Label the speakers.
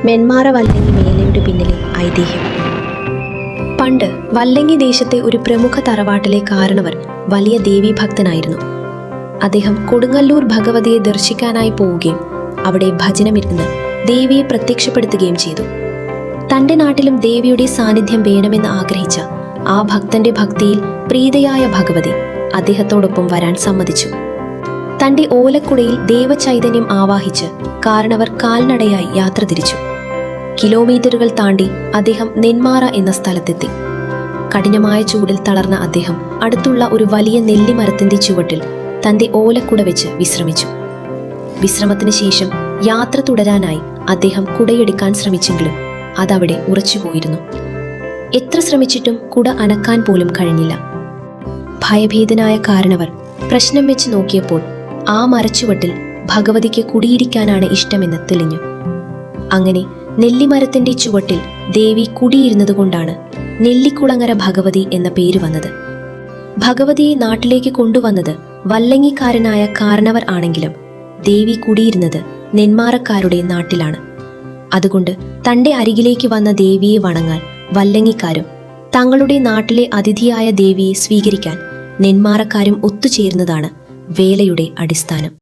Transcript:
Speaker 1: മെന്മാറ വല്ലങ്ങി വേലയുടെ പിന്നിലെ ഐതിഹ്യം. പണ്ട് വല്ലങ്ങി ദേശത്തെ ഒരു പ്രമുഖ തറവാട്ടിലെ കാരണവർ വലിയ ദേവീഭക്തനായിരുന്നു. അദ്ദേഹം കൊടുങ്ങല്ലൂർ ഭഗവതിയെ ദർശിക്കാനായി പോവുകയും അവിടെ ഭജനമിരുന്ന് ദേവിയെ പ്രത്യക്ഷപ്പെടുത്തുകയും ചെയ്തു. തൻ്റെ നാട്ടിലും ദേവിയുടെ സാന്നിധ്യം വേണമെന്ന് ആഗ്രഹിച്ച ആ ഭക്തന്റെ ഭക്തിയിൽ പ്രീതയായ ഭഗവതി അദ്ദേഹത്തോടൊപ്പം വരാൻ സമ്മതിച്ചു. തൻ്റെ ഓലക്കുടയിൽ ദേവചൈതന്യം ആവാഹിച്ച് കാരണവർ കാൽനടയായി യാത്ര തിരിച്ചു. കിലോമീറ്ററുകൾ താണ്ടി അദ്ദേഹം നെന്മാറ എന്ന സ്ഥലത്തെത്തി. കഠിനമായ ചൂടിൽ തളർന്ന അദ്ദേഹം അടുത്തുള്ള ഒരു വലിയ നെല്ലിമരത്തിന്റെ ചുവട്ടിൽ തൻ്റെ ഓലക്കുട വെച്ച് വിശ്രമിച്ചു. വിശ്രമത്തിന് ശേഷം യാത്ര തുടരാനായി അദ്ദേഹം കുടയെടുക്കാൻ ശ്രമിച്ചെങ്കിലും അതവിടെ ഉറച്ചുപോയിരുന്നു. എത്ര ശ്രമിച്ചിട്ടും കുട അനക്കാൻ പോലും കഴിഞ്ഞില്ല. ഭയഭീതനായ കാരണവർ പ്രശ്നം വെച്ച് നോക്കിയപ്പോൾ ആ മരച്ചുവട്ടിൽ ഭഗവതിക്ക് കുടിയിരിക്കാനാണ് ഇഷ്ടമെന്ന് തെളിഞ്ഞു. അങ്ങനെ നെല്ലിമരത്തിന്റെ ചുവട്ടിൽ ദേവി കുടിയിരുന്നതുകൊണ്ടാണ് നെല്ലിക്കുളങ്ങര ഭഗവതി എന്ന പേര് വന്നത്. ഭഗവതിയെ നാട്ടിലേക്ക് കൊണ്ടുവന്നത് വല്ലങ്ങിക്കാരനായ കാരണവർ ആണെങ്കിലും ദേവി കുടിയിരുന്നത് നെന്മാറക്കാരുടെ നാട്ടിലാണ്. അതുകൊണ്ട് തൻ്റെ അരികിലേക്ക് വന്ന ദേവിയെ വണങ്ങാൻ വല്ലങ്ങിക്കാരും തങ്ങളുടെ നാട്ടിലെ അതിഥിയായ ദേവിയെ സ്വീകരിക്കാൻ നെന്മാറക്കാരും ഒത്തുചേർന്നതാണ് വേലയുടെ അടിസ്ഥാനം.